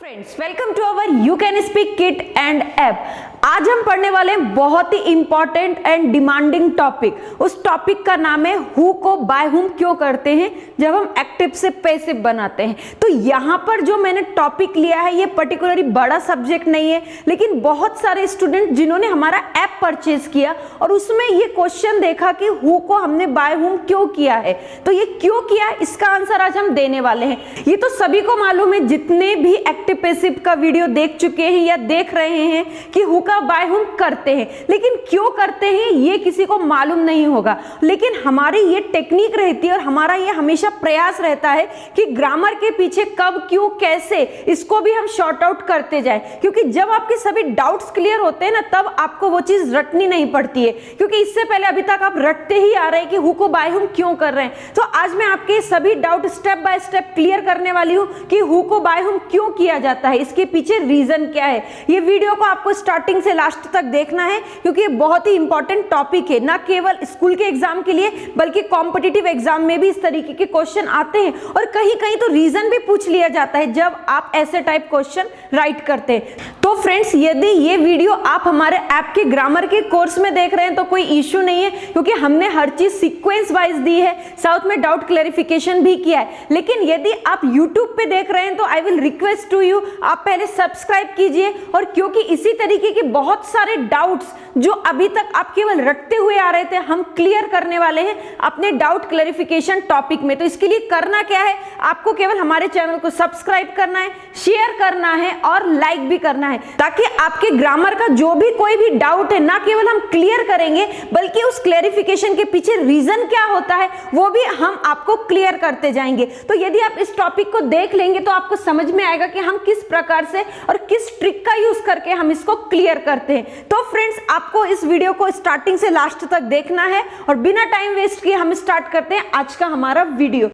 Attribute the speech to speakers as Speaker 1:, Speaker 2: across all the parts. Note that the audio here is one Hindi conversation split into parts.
Speaker 1: Friends, welcome to our you can speak kit and app. आज हम पढ़ने वाले हैं बहुत ही इंपॉर्टेंट एंड डिमांडिंग टॉपिक। उस टॉपिक का नाम है हु को बाय हुम क्यों करते हैं जब हम एक्टिव से पैसिव बनाते हैं। तो यहाँ पर जो मैंने टॉपिक लिया है ये पर्टिकुलरली बड़ा सब्जेक्ट नहीं है, लेकिन बहुत सारे स्टूडेंट जिन्होंने हमारा ऐप परचेज किया और उसमें ये क्वेश्चन देखा कि हु को हमने बाय हुम क्यों किया है, तो ये क्यों किया इसका आंसर आज हम देने वाले हैं। ये तो सभी को मालूम है जितने भी एक्टिव पैसिव का वीडियो देख चुके हैं या देख रहे हैं कि हु का बाय हुम करते हैं, लेकिन क्यों करते हैं ये किसी को मालूम नहीं होगा। लेकिन हमारी ये टेक्निक रहती है और हमारा ये हमेशा प्रयास रहता है कि ग्रामर के पीछे कब क्यों कैसे इसको भी हम शॉर्ट आउट करते जाए, क्योंकि जब आपके सभी डाउट्स क्लियर होते हैं ना तब आपको वो चीज रटनी नहीं पड़ती है, क्योंकि इससे पहले अभी तक आप रटते ही आ रहे हैं कि हु को बाय हुम क्यों कर रहे हैं। तो आज मैं आपके सभी doubt step by step clear करने वाली हूं कि हु को बाय हुम क्यों किया जाता है, इसके पीछे रीजन क्या है। ये वीडियो को आपको स्टार्टिंग से लास्ट तक देखना है, क्योंकि ये बहुत ही इंपॉर्टेंट टॉपिक है, ना केवल स्कूल के एग्जाम के लिए बल्कि कॉम्पिटिटिव एग्जाम में भी इस तरीके के क्वेश्चन आते हैं और कहीं कहीं तो रीजन भी पूछ लिया जाता है जब आप ऐसे टाइप क्वेश्चन राइट करते हैं। तो फ्रेंड्स, यदि ये वीडियो आप हमारे ऐप के ग्रामर के कोर्स में देख रहे हैं तो कोई इश्यू नहीं है, क्योंकि हमने हर चीज सीक्वेंस वाइज दी है, साथ में डाउट क्लैरिफिकेशन भी किया है। लेकिन यदि आप यूट्यूब पे देख रहे हैं तो I will request to you, आप पहले सब्सक्राइब कीजिए, और क्योंकि इसी तरीके के बहुत सारे डाउट्स जो अभी तक आप केवल रटते हुए आ रहे थे हम क्लियर करने वाले हैं अपने डाउट क्लैरिफिकेशन टॉपिक में। तो इसके लिए करना क्या है, आपको केवल हमारे चैनल को सब्सक्राइब करना है, शेयर करना है और लाइक भी करना है, ताकि आपके ग्रामर का जो भी कोई भी डाउट है ना केवल हम क्लियर करेंगे बल्कि उस क्लैरिफिकेशन के पीछे रीजन क्या होता है वो भी हम आपको क्लियर करते जाएंगे। तो यदि आप इस टॉपिक को देख लेंगे तो आपको समझ में आएगा कि हम किस प्रकार से और किस ट्रिक का यूज करके हम इसको क्लियर करते हैं। तो फ्रेंड्स, आपको इस वीडियो को स्टार्टिंग से लास्ट तक देखना है और बिना टाइम वेस्ट किए हम स्टार्ट करते हैं आज का हमारा वीडियो।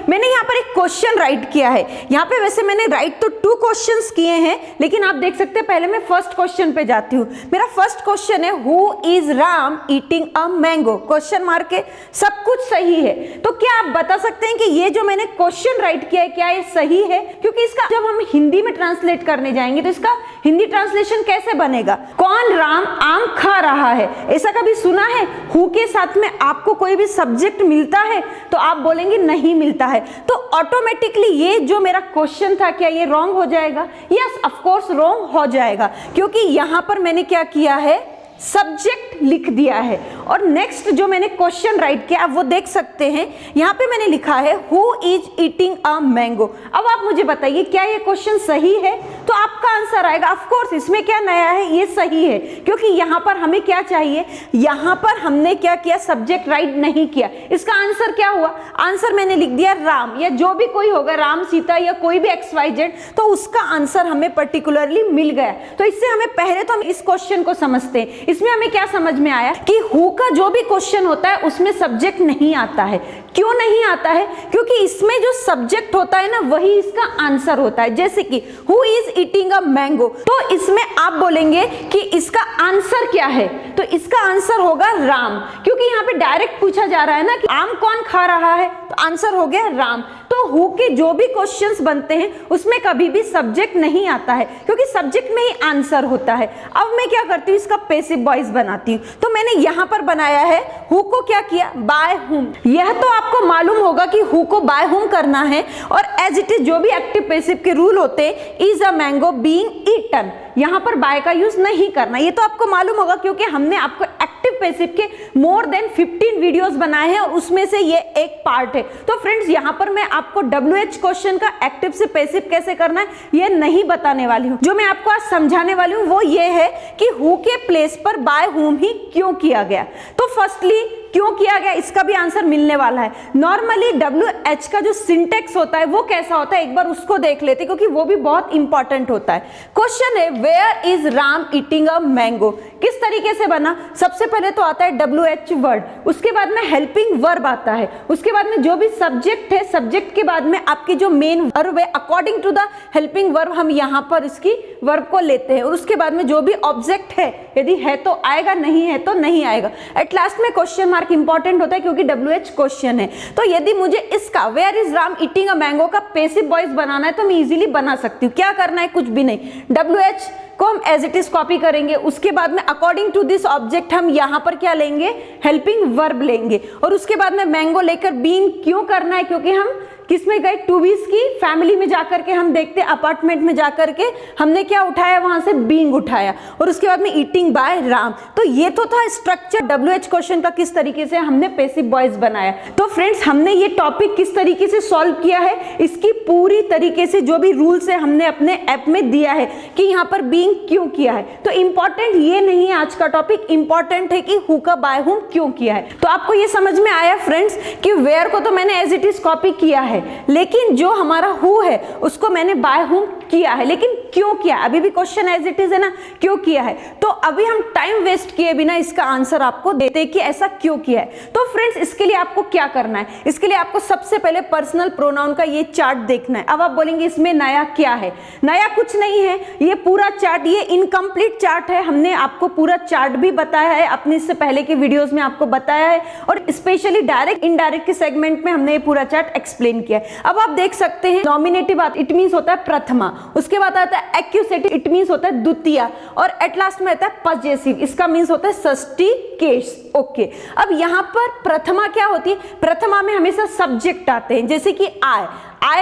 Speaker 1: मैंने यहाँ पर एक क्वेश्चन राइट किया है। यहाँ पे वैसे मैंने राइट तो 2 क्वेश्चंस किए हैं, लेकिन आप देख सकते हैं पहले मैं फर्स्ट क्वेश्चन पे जाती हूँ। मेरा फर्स्ट क्वेश्चन है who is Ram eating a mango, question mark है, सब कुछ सही है। तो क्या आप बता सकते हैं कि ये जो मैंने क्वेश्चन राइट किया है क्या ये सही है? क्योंकि इसका जब हम हिंदी में ट्रांसलेट करने जाएंगे तो इसका हिंदी ट्रांसलेशन कैसे बनेगा? कौन राम आम खा रहा है? ऐसा कभी सुना है? हु के साथ में आपको कोई भी सब्जेक्ट मिलता है तो आप बोलेंगे नहीं मिलता है, तो ऑटोमेटिकली ये जो मेरा क्वेश्चन था क्या ये रॉन्ग हो जाएगा? यस, ऑफ कोर्स रॉन्ग हो जाएगा, क्योंकि यहां पर मैंने क्या किया है, सब्जेक्ट लिख दिया है। और नेक्स्ट जो मैंने क्वेश्चन राइट किया आप वो देख सकते हैं, यहाँ पे मैंने लिखा है who is eating a mango. अब आप मुझे बताइए क्या ये क्वेश्चन सही है? तो आपका आंसर आएगा ऑफ कोर्स इसमें क्या नया है, ये सही है, क्योंकि यहाँ पर हमें क्या चाहिए, यहाँ पर हमने क्या किया, सब्जेक्ट राइट नहीं किया। इसका आंसर क्या हुआ? आंसर मैंने लिख दिया राम, या जो भी कोई होगा, राम सीता या कोई भी XYZ, तो उसका आंसर हमें पर्टिकुलरली मिल गया। तो इससे हमें पहले तो हम इस क्वेश्चन को समझते हैं। इसमें हमें क्या समझ में आया कि हु का जो भी क्वेश्चन होता है उसमें सब्जेक्ट नहीं आता है। क्यों नहीं आता है? क्योंकि इसमें जो सब्जेक्ट होता है ना वही इसका आंसर होता है। जैसे कि who is eating a mango, तो इसमें आप बोलेंगे कि इसका आंसर क्या है, तो इसका आंसर होगा राम, क्योंकि यहाँ पे डायरेक्ट पूछा जा रहा है ना कि आम कौन खा रहा है, तो आंसर हो गया राम। तो हु के जो भी क्वेश्चंस बनते हैं उसमें कभी भी सब्जेक्ट नहीं आता है, क्योंकि सब्जेक्ट में ही आंसर होता है। अब मैं क्या करती हूँ, इसका पैसिव वॉइस बनाती हूँ। तो मैंने यहाँ पर बनाया है हु को क्या किया, बाय हुम। यह तो आपको मालूम होगा कि हु को बाय हुम करना है, और एज इट इज जो भी एक्टिव पैसिव के रूल होते हैं, is a mango being eaten, यहाँ पर बाय का यूज नहीं करना। ये तो आपको मालूम होगा क्योंकि हमने आपको एक्टिव पैसिव के मोर देन 15 वीडियोस बनाए हैं और उसमें से ये एक पार्ट है। तो फ्रेंड्स, यहाँ पर मैं आपको WH क्वेश्चन का एक्टिव से पैसिव कैसे करना है ये नहीं बताने वाली हूँ। जो मैं आपको आज समझाने वाली हूँ वो ये है कि हु के प्लेस पर बाय हुम ही क्यों किया गया। तो फर्स्टली क्यों किया गया इसका भी आंसर मिलने वाला है। नॉर्मली WH का जो सिंटेक्स होता है वो कैसा होता है एक बार उसको देख लेते, क्योंकि वो भी बहुत इंपॉर्टेंट होता है। क्वेश्चन है where is Ram eating a mango, किस तरीके से बना, सबसे पहले तो आता है WH वर्ड, उसके बाद में हेल्पिंग वर्ब आता है, उसके बाद में जो भी सब्जेक्ट है, सब्जेक्ट के बाद में आपकी जो मेन वर्ब है, according to the helping verb हम यहाँ पर इसकी वर्ब को लेते हैं, और उसके बाद में जो भी ऑब्जेक्ट है, यदि है तो आएगा, नहीं है तो नहीं आएगा। एट लास्ट में क्वेश्चन मार्क इंपॉर्टेंट होता है क्योंकि WH क्वेश्चन है। तो यदि मुझे इसका where is Ram eating a mango का पैसिव वॉइस बनाना है तो मैं इजीली बना सकती हूँ। क्या करना है, कुछ भी नहीं, WH को हम एज इट इज कॉपी करेंगे, उसके बाद में अकॉर्डिंग टू दिस ऑब्जेक्ट हम यहाँ पर क्या लेंगे, हेल्पिंग वर्ब लेंगे, और उसके बाद में मैंगो लेकर बीइंग क्यों करना है, क्योंकि हम किसमें गए, टू बीज की फैमिली में जाकर के हम देखते हैं, अपार्टमेंट में जाकर के हमने क्या उठाया, वहां से बीइंग उठाया, और उसके बाद में ईटिंग बाय राम। तो ये तो था स्ट्रक्चर WH क्वेश्चन का, किस तरीके से हमने पैसिव वॉइस बनाया। तो फ्रेंड्स हमने ये टॉपिक किस तरीके से सॉल्व किया है, इसकी पूरी तरीके से जो भी रूल्स है हमने अपने ऐप में दिया है कि यहाँ पर बीइंग क्यों किया है। तो इंपॉर्टेंट ये नहीं है आज का टॉपिक, इंपॉर्टेंट है कि हु का बाय हुम क्यों किया है। तो आपको ये समझ में आया फ्रेंड्स कि वेयर को तो मैंने एज इट इज कॉपी किया है, लेकिन जो हमारा हु है उसको मैंने बाय हुम किया है, लेकिन क्यों किया, अभी भी क्वेश्चन एज इट इज है ना, क्यों किया है। तो अभी हम टाइम वेस्ट किए बिना इसका आंसर आपको देते हैं कि ऐसा क्यों किया है। तो फ्रेंड्स इसके लिए आपको क्या करना है, इसके लिए आपको सबसे पहले पर्सनल प्रोनाउन का ये चार्ट देखना है। अब आप बोलेंगे इसमें नया क्या है, नया कुछ नहीं है, ये पूरा चार्ट ये इनकम्प्लीट चार्ट है, हमने आपको पूरा चार्ट भी बताया है, अपने इससे पहले के वीडियोस में आपको बताया है, और स्पेशली डायरेक्ट इनडायरेक्ट के सेगमेंट में हमने ये पूरा चार्ट एक्सप्लेन किया है। अब आप देख सकते हैं नॉमिनेटिव इट मींस होता है प्रथमा, उसके बाद आता है एक्यूसेटिव इट मींस होता है द्वितीय, और एट लास्ट में आता है पजेसिव, इसका मींस होता है षष्ठी केस। ओके, अब यहाँ पर प्रथमा क्या होती है, प्रथमा में हमेशा सब्जेक्ट आते हैं, जैसे कि आय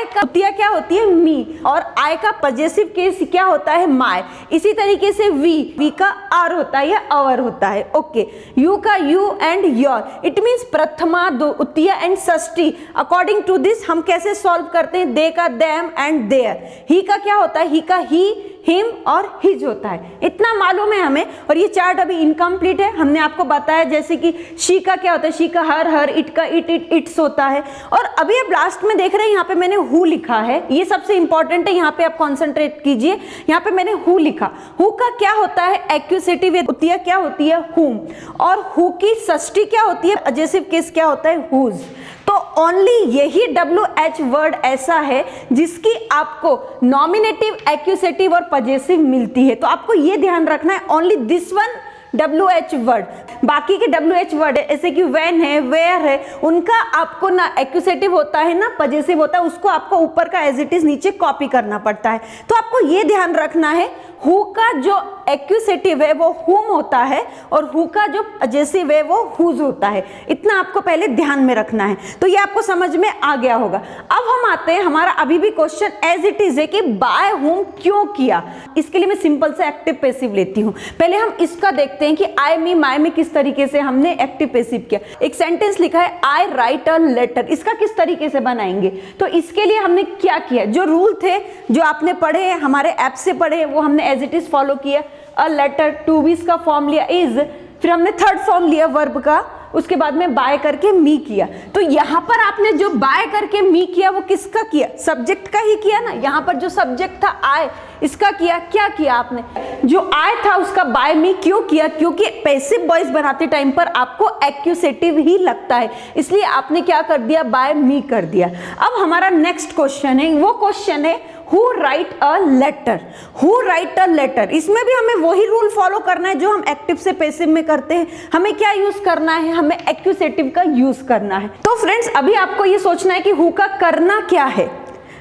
Speaker 1: का द्वितीय क्या होती है मी, और आय का पजेसिव केस क्या होता है माय। इसी तरीके से वी का आर होता है या अवर होता है। ओके, यू का you and your, it means प्रथमा द्वितीय एंड षष्ठी। अकॉर्डिंग टू दिस हम कैसे सॉल्व करते हैं, दे का देम एंड देयर, ही का क्या होता है, ही का ही हिम और हिज होता है, इतना मालूम है हमें। और ये चार्ट अभी इनकम्प्लीट है, हमने आपको बताया, जैसे कि शी का क्या होता है, शी का हर, इट का इट्स होता है। और अभी आप लास्ट में देख रहे हैं यहाँ पे मैंने हु लिखा है, ये सबसे इंपॉर्टेंट है, यहाँ पे आप कॉन्सेंट्रेट कीजिए। यहाँ पे मैंने हु लिखा, हु का क्या होता है एक्यूसेटिव द्वितीय क्या होती है हुम, और हु की षष्ठी क्या होती है पजेसिव केस क्या होता है हुज। तो ओनली यही WH वर्ड ऐसा है जिसकी आपको नॉमिनेटिव, एक्यूसेटिव और पजेसिव मिलती है। तो आपको ये ध्यान रखना है, only this one WH word. बाकी के WH वर्ड है जैसे कि व्हेन है, वेयर है, उनका आपको ना एक्यूसेटिव होता है ना पजेसिव होता है, उसको आपको ऊपर का एज इट इज नीचे कॉपी करना पड़ता है। तो आपको ये ध्यान रखना है, हु का जो एक्यूसेटिव है वो हुम होता है, और हु का जो पजेसिव है वो हुज होता है, इतना आपको पहले ध्यान में रखना है। तो ये आपको समझ में आ गया होगा। अब हम आते हैं, हमारा अभी भी क्वेश्चन एज इट इज है कि बाय हुम क्यों किया। इसके लिए मैं सिंपल से एक्टिव पैसिव लेती हूँ। पहले हम इसका देखते हैं कि आई मी माई में किस तरीके से हमने एक्टिव पैसिव किया। एक सेंटेंस लिखा है आई राइट अ लेटर, इसका किस तरीके से बनाएंगे। तो इसके लिए हमने क्या किया, जो रूल थे जो आपने पढ़े, हमारे ऐप से पढ़े, वो हमने एज इट इज फॉलो किया। अ लेटर, टू बीज का फॉर्म लिया इज, फिर हमने थर्ड फॉर्म लिया वर्ब का, उसके बाद में बाय करके मी किया। तो यहाँ पर आपने जो बाय करके मी किया वो किसका किया, सब्जेक्ट का ही किया ना। यहाँ पर जो सब्जेक्ट था आय, इसका किया, क्या किया आपने, जो आय था उसका बाय मी क्यों किया, क्योंकि पैसिव वॉइस बनाते टाइम पर आपको एक्यूसेटिव ही लगता है, इसलिए आपने क्या कर दिया, बाय मी कर दिया। अब हमारा नेक्स्ट क्वेश्चन है, वो क्वेश्चन है Who write a letter? Who write a letter? इसमें भी हमें वही रूल फॉलो करना है जो हम एक्टिव से पैसिव में करते हैं। हमें क्या यूज करना है, हमें एक्यूसेटिव का यूज करना है। तो फ्रेंड्स अभी आपको ये सोचना है कि हु का करना क्या है,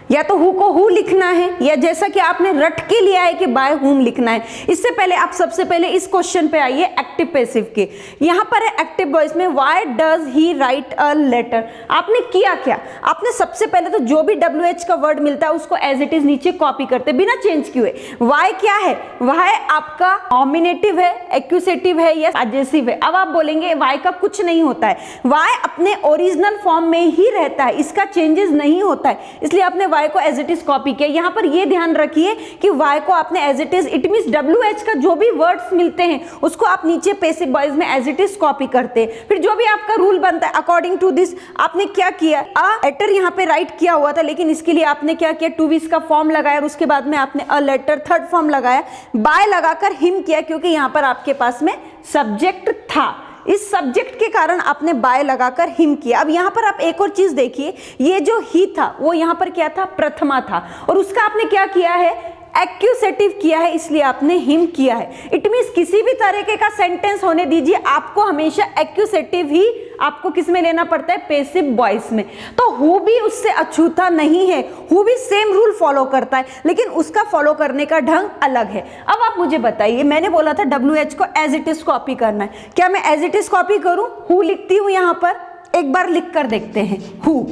Speaker 1: या तो हु को हु लिखना है, या जैसा कि आपने रट के लिया है कि बाय हुम लिखना है। इससे पहले आप सबसे पहले इस क्वेश्चन पे आइए एक्टिव पैसिव के। यहाँ पर है एक्टिव वॉइस में why does he write a letter. आपने किया क्या, आपने सबसे पहले तो जो भी WH का वर्ड मिलता है उसको एज इट इज नीचे कॉपी करते बिना चेंज किए। वाई क्या है, वाई आपका नॉमिनेटिव है, एक्यूसेटिव है या पजेसिव है। अब आप बोलेंगे वाई का कुछ नहीं होता है, वाई अपने ओरिजिनल फॉर्म में ही रहता है, इसका चेंजेस नहीं होता है, इसलिए आपने वाई को एज इट इज कॉपी किया। यहां पर ये ध्यान रखिए कि वाई को आपने as it is, it means WH का जो भी वर्ड्स मिलते हैं उसको आप नीचे पैसिव वॉइस में एज इट इज कॉपी करते हैं। फिर जो भी आपका रूल बनता है अकॉर्डिंग टू दिस आपने क्या किया, अ लेटर यहां पे राइट किया हुआ था, लेकिन इसके लिए आपने क्या किया, टू बीज का फॉर्म लगाया और उसके बाद में आपने अ लेटर थर्ड फॉर्म लगाया, बाय लगाकर हिम किया, क्योंकि यहां पर आपके पास में सब्जेक्ट था, इस सब्जेक्ट के कारण आपने बाय लगाकर हिम किया। अब यहाँ पर आप एक और चीज देखिए, ये जो ही था वो यहाँ पर क्या था, प्रथमा था, और उसका आपने क्या किया है, एक्यूसेटिव किया है, इसलिए आपने हिम किया है। इट मीन्स किसी भी तरीके का सेंटेंस होने दीजिए, आपको हमेशा एक्यूसेटिव ही आपको किस में लेना पड़ता है, पेसिव वॉइस में। तो हु भी उससे अछूता नहीं है, हु भी सेम रूल फॉलो करता है, लेकिन उसका फॉलो करने का ढंग अलग है। अब आप मुझे बताइए, मैंने बोला था WH को एज इट इज कॉपी करना है, क्या मैं एज इट इज कॉपी करूं? हु लिखती हूं यहां पर, एक बार लिख कर देखते हैं हु।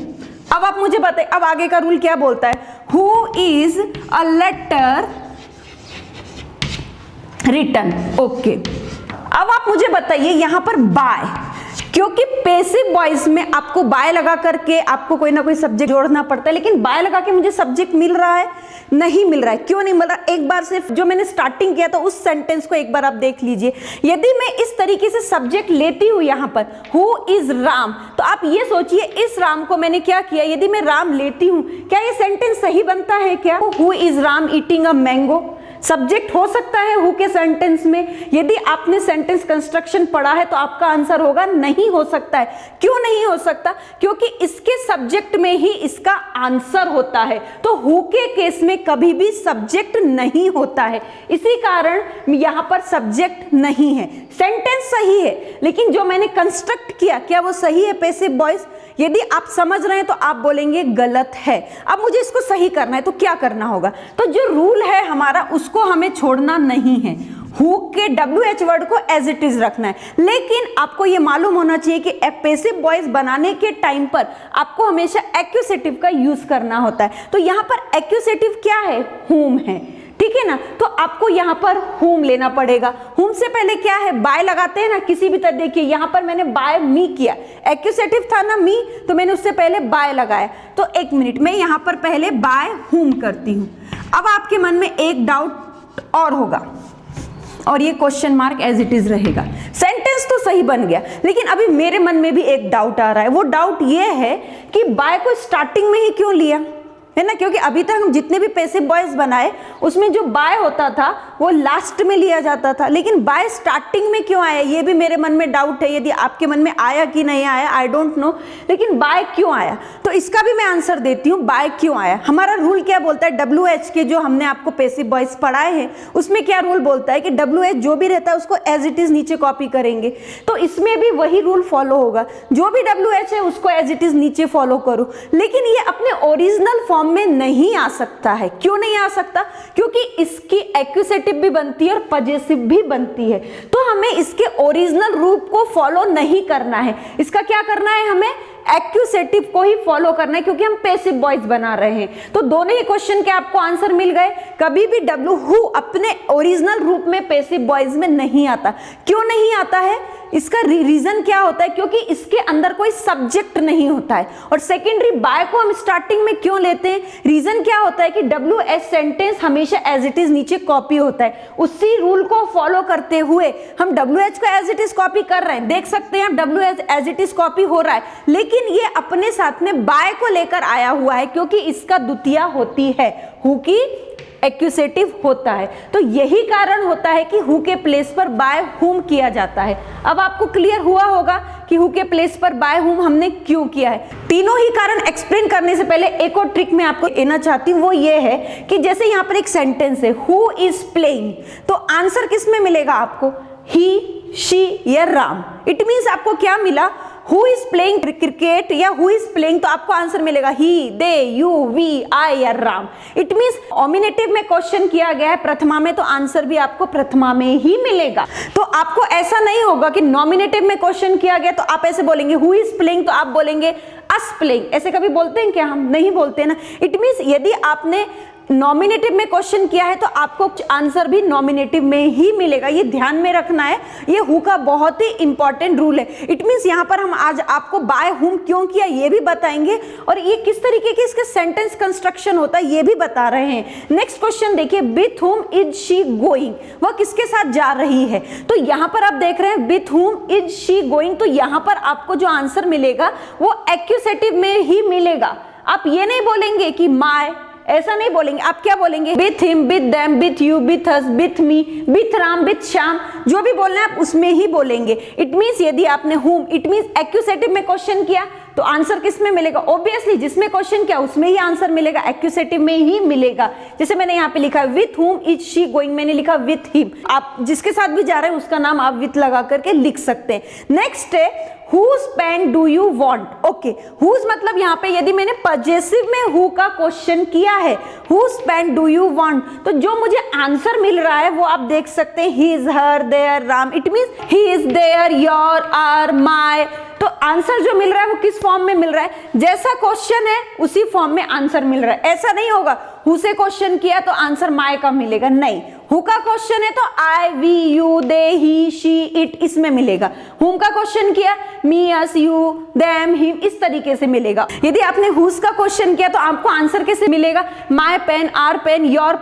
Speaker 1: अब आप मुझे बताइए, अब आगे का रूल क्या बोलता है, who is a letter written. Okay, अब आप मुझे बताइए यहां पर बाय, क्योंकि पेसिव वॉइस में आपको बाय लगा करके आपको कोई ना कोई सब्जेक्ट जोड़ना पड़ता है, लेकिन बाय लगा के मुझे सब्जेक्ट मिल रहा है, नहीं मिल रहा है। क्यों नहीं मिल रहा? एक बार सिर्फ जो मैंने स्टार्टिंग किया था उस सेंटेंस को एक बार आप देख लीजिए। यदि मैं इस तरीके से सब्जेक्ट लेती हूं यहां पर, हु इज राम, तो आप ये सोचिए इस राम को मैंने क्या किया, यदि मैं राम लेती हूं, क्या ये सेंटेंस सही बनता है क्या? Who is Ram eating a mango subject हो सकता है हु के सेंटेंस में? यदि आपने सेंटेंस कंस्ट्रक्शन पढ़ा है तो आपका आंसर होगा नहीं हो सकता है। क्यों नहीं हो सकता? क्योंकि इसके सब्जेक्ट में ही इसका आंसर होता है, तो हु के केस में कभी भी सब्जेक्ट नहीं होता है, इसी कारण यहां पर सब्जेक्ट नहीं है। सेंटेंस सही है, लेकिन जो मैंने कंस्ट्रक्ट किया क्या वो सही है पेसिव वॉइस? यदि आप समझ रहे हैं तो आप बोलेंगे गलत है। अब मुझे इसको सही करना है तो क्या करना होगा? तो जो रूल है हमारा उसको हमें छोड़ना नहीं है, हु के WH वर्ड को एज इट इज रखना है। लेकिन आपको ये मालूम होना चाहिए कि पेसिव वॉइस बनाने के टाइम पर आपको हमेशा एक्यूसेटिव का यूज करना होता है। तो यहाँ पर एक्यूसेटिव क्या है, हुम है, ठीक है ना? तो आपको यहाँ पर हुम लेना पड़ेगा। हुम से पहले क्या है, बाय लगाते हैं ना किसी भी तरह। देखिए यहाँ पर मैंने बाय मी किया, एक्यूसेटिव था ना मी, तो मैंने उससे पहले बाय लगाया। तो एक मिनट, मैं यहाँ पर पहले बाय हुम करती हूँ। अब आपके मन में एक डाउट और होगा, और ये question mark as it is रहेगा। सेंटेंस तो सही बन गया, लेकिन अभी मेरे मन में भी एक डाउट आ रहा है। वो डाउट ये है कि बाय को स्टार्टिंग में ही क्यों लिया, है ना? क्योंकि अभी तक हम जितने भी पेसिव वॉइस बनाए उसमें जो बाय होता था वो लास्ट में लिया जाता था, लेकिन बाय स्टार्टिंग में क्यों आया, ये भी मेरे मन में डाउट है। यदि आपके मन में आया कि नहीं आया आई डोंट नो, लेकिन बाय क्यों आया, तो इसका भी मैं आंसर देती हूँ। बाय क्यों आया, हमारा रूल क्या बोलता है, WH के जो हमने आपको पेसिव वॉइस पढ़ाए हैं उसमें क्या रूल बोलता है कि WH जो भी रहता है उसको एज इट इज नीचे कॉपी करेंगे। तो इसमें भी वही रूल फॉलो होगा, जो भी WH है उसको एज इट इज नीचे फॉलो करो। लेकिन ये अपने ओरिजिनल फॉर्म में नहीं आ सकता है। क्यों नहीं आ सकता? क्योंकि इसकी एक्यूसेटिव भी बनती है और पजेसिव भी बनती है, तो हमें इसके ओरिजिनल रूप को फॉलो नहीं करना है। इसका क्या करना है, हमें एक्यूसेटिव को ही फॉलो करना है, क्योंकि हम पेसिव वॉइस बना रहे हैं। तो दोनों ही क्वेश्चन के आपको आंसर मिल गए। कभी भी हु अपने ओरिजिनल रूप में पेसिव वॉइस में नहीं आता। क्यों नहीं आता है? इसका रीजन क्या होता है, क्योंकि इसके अंदर कोई सब्जेक्ट नहीं होता है। और सेकेंडरी बाय को हम स्टार्टिंग में क्यों लेते हैं, रीजन क्या होता है कि WH सेंटेंस हमेशा एज इट इज नीचे कॉपी होता है। उसी रूल को फॉलो करते हुए हम WH को एज इट इज कॉपी कर रहे हैं, देख सकते हैं WH as it is copy हो रहा है, लेकिन ये अपने साथ में बाय को लेकर आया हुआ है, क्योंकि इसका द्वितीय होती है, हु की एक्यूसेटिव होता है। तो यही कारण होता है कि हु के प्लेस पर बाय हुम किया जाता है। अब आपको क्लियर हुआ होगा कि हु के प्लेस पर बाय हुम हमने क्यों किया है। तीनों ही कारण एक्सप्लेन करने से पहले एक और ट्रिक मैं आपको देना चाहती हूँ, वो ये है कि जैसे यहाँ पर एक सेंटेंस है हु इज प्लेइंग, तो आंसर किस में मिलेगा आपको, ही, शी या राम। इट मीन्स आपको क्या मिला, हु इज प्लेइंग क्रिकेट या हु इज प्लेइंग, तो आपको आंसर मिलेगा ही, दे, यू, वी, आई या राम। इट मीन्स नॉमिनेटिव में क्वेश्चन किया गया है प्रथमा में, तो आंसर भी आपको प्रथमा में ही मिलेगा। तो आपको ऐसा नहीं होगा कि नॉमिनेटिव में क्वेश्चन किया गया तो आप ऐसे बोलेंगे हु इज प्लेइंग, तो आप बोलेंगे अस प्लेइंग। ऐसे कभी बोलते हैं क्या, हम नहीं बोलते ना। इट मीन्स यदि आपने नॉमिनेटिव में क्वेश्चन किया है तो आपको आंसर भी नॉमिनेटिव में ही मिलेगा, ये ध्यान में रखना है। ये हु का बहुत ही इंपॉर्टेंट रूल है। इट मीन्स यहाँ पर हम आज आपको बाय हुम क्यों किया ये भी बताएंगे, और ये किस तरीके के इसके सेंटेंस कंस्ट्रक्शन होता है ये भी बता रहे हैं। नेक्स्ट क्वेश्चन देखिए, with whom is she going, वह किसके साथ जा रही है। तो यहाँ पर आप देख रहे हैं with whom is she going, तो यहाँ पर आपको जो आंसर मिलेगा वो एक्यूसेटिव में ही मिलेगा। आप ये नहीं बोलेंगे कि माय ऐसा नहीं बोलेंगे। आप क्या बोलेंगे? With him, with them, with you, with us, with me, with Ram, with Shyam, जो भी बोलना है आप उसमें ही बोलेंगे। इट मीन्स यदि आपने whom, इट मीन्स एक्यूसेटिव में क्वेश्चन किया तो आंसर किस में मिलेगा? ऑब्वियसली जिसमें क्वेश्चन किया उसमें ही आंसर मिलेगा, एक्यूसेटिव में ही मिलेगा। जैसे मैंने यहाँ पे लिखा है with whom is she going, मैंने लिखा विथ हिम। आप जिसके साथ भी जा रहे हैं उसका नाम आप विथ लगा करके लिख सकते हैं। नेक्स्ट है whose pen do you want? Okay, whose मतलब यहाँ पे यदि मैंने पजेसिव में who का क्वेश्चन किया है, whose pen do you want, तो जो मुझे आंसर मिल रहा है वो आप देख सकते हैं his, her, their, Ram, it means he is, their, your, our, my। तो आंसर जो मिल रहा है वो किस फॉर्म में मिल रहा है? जैसा क्वेश्चन है उसी फॉर्म में आंसर मिल रहा है। ऐसा नहीं होगा हु से क्वेश्चन किया तो आंसर माय का मिलेगा, नहीं। हु का क्वेश्चन है तो I, we, you, they, he, she, it, इसमें मिलेगा। हुम का क्वेश्चन किया me, us, you, them, him, इस तरीके से मिलेगा। यदि आपने हुज का क्वेश्चन किया तो आपको आंसर कैसे मिलेगा? My pen, our pen, your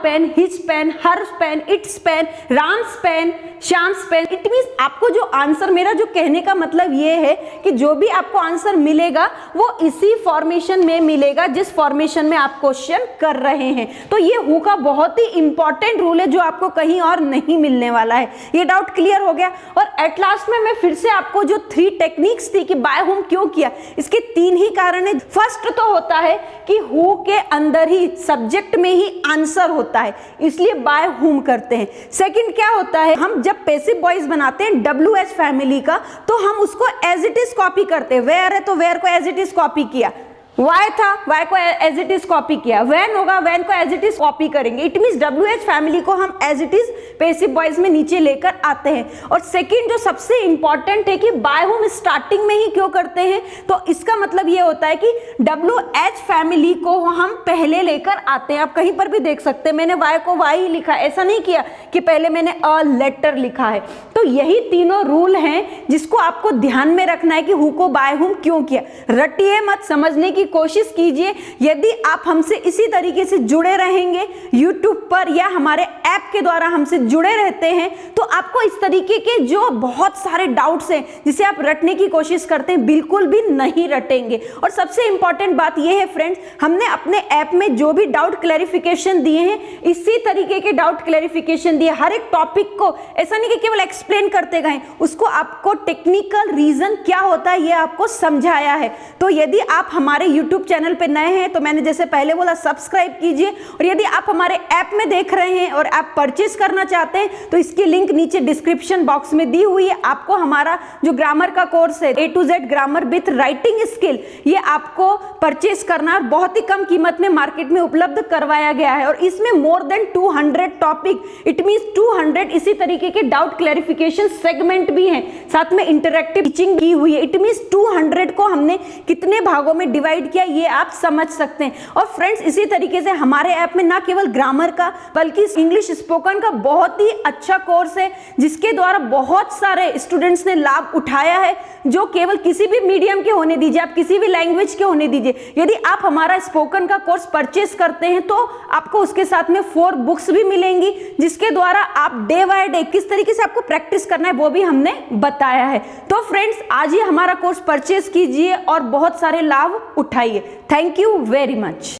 Speaker 1: pen, his pen, her pen, its pen, Ram's pen, Shyam's pen. It means आपको जो आंसर, मेरा जो कहने का मतलब ये है कि जो भी आपको आंसर मिलेगा वो इसी फॉर्मेशन में मिलेगा जिस फॉर्मेशन में आप क्वेश्चन कर रहे हैं। तो ये हु का बहुत ही इंपॉर्टेंट रूल है जो आपको कहीं और नहीं मिलने वाला है। ये डाउट क्लियर हो गया। और एट लास्ट में मैं फिर से आपको जो 3 टेक्निक्स थी कि बाय हुम क्यों किया, इसके 3 ही कारण है। फर्स्ट तो होता है कि हु के अंदर ही सब्जेक्ट में ही आंसर होता है, इसलिए बाय हुम करते हैं। सेकंड क्या होता है, हम जब पैसिव वॉइस बनाते हैं WH फैमिली का तो हम उसको एज इट इज कॉपी करते हैं। वेयर है तो वेयर को एज इट इज कॉपी किया, वाई था वाई को एज इट इज कॉपी किया, वैन होगा वैन को एज इट इज कॉपी करेंगे। इट मीन्स WH फैमिली को हम as it is passive voice में नीचे लेकर आते हैं। और सेकंड जो सबसे इंपॉर्टेंट है कि बाय हुम स्टार्टिंग में ही क्यों करते हैं, तो इसका मतलब ये होता है कि WH फैमिली को हम पहले लेकर आते हैं। आप कहीं पर भी देख सकते हैं मैंने वाई को वाई ही लिखा, ऐसा नहीं किया कि पहले मैंने अ लेटर लिखा है। तो यही तीनों रूल हैं जिसको आपको ध्यान में रखना है कि हु को बाय हुम क्यों किया। रटिए मत, समझने की कोशिश कीजिए। यदि आप हमसे इसी तरीके से जुड़े रहेंगे YouTube पर या हमारे ऐप के द्वारा हमसे जुड़े रहते हैं तो आपको इस तरीके के जो बहुत सारे डाउट्स हैं जिसे आप रटने की कोशिश करते हैं बिल्कुल भी नहीं रटेंगे। और सबसे इंपॉर्टेंट बात यह है फ्रेंड्स, हमने अपने ऐप में जो भी डाउट क्लैरिफिकेशन दिए हैं इसी तरीके के डाउट क्लैरिफिकेशन दिए। हर एक टॉपिक को ऐसा नहीं कि केवल एक्सप्लेन करते गए, उसको आपको टेक्निकल रीजन क्या होता है ये आपको समझाया है। तो यदि आप हमारे YouTube चैनल पे नए हैं तो मैंने जैसे पहले बोला सब्सक्राइब कीजिए। और यदि आप हमारे ऐप में देख रहे हैं और आप परचेस करना चाहते हैं तो इसकी लिंक नीचे डिस्क्रिप्शन बॉक्स में दी हुई है। आपको हमारा जो ग्रामर का कोर्स है A to Z grammar with writing skill, ये आपको परचेस करना है। बहुत ही कम कीमत में मार्केट में उपलब्ध करवाया गया है और इसमें more than 200 topic, it means 200 इसी तरीके के डाउट क्लैरिफिकेशन सेगमेंट भी हैं। साथ में इंटरैक्टिव टीचिंग की हुई है। इट मींस 200 को हमने कितने भागों में डिवाइड किया ये आप समझ सकते हैं। और फ्रेंड्स इसी तरीके से हमारे ऐप में ना केवल ग्रामर का बल्कि इंग्लिश स्पोकन का बहुत ही अच्छा कोर्स है जिसके द्वारा बहुत सारे स्टूडेंट्स ने लाभ उठाया है, जो केवल किसी भी मीडियम के होने दीजिए, आप किसी भी लैंग्वेज के होने दीजिए। यदि आप हमारा स्पोकन का कोर्स परचेस करते हैं तो आपको उसके साथ में 4 बुक्स भी मिलेंगी जिसके द्वारा आप डे बाय डे किस तरीके से आपको प्रैक्टिस करना है वो भी हमने बताया है। तो फ्रेंड्स आज ही हमारा कोर्स परचेस कीजिए और बहुत सारे लाभ उठाइए। Thank you very much.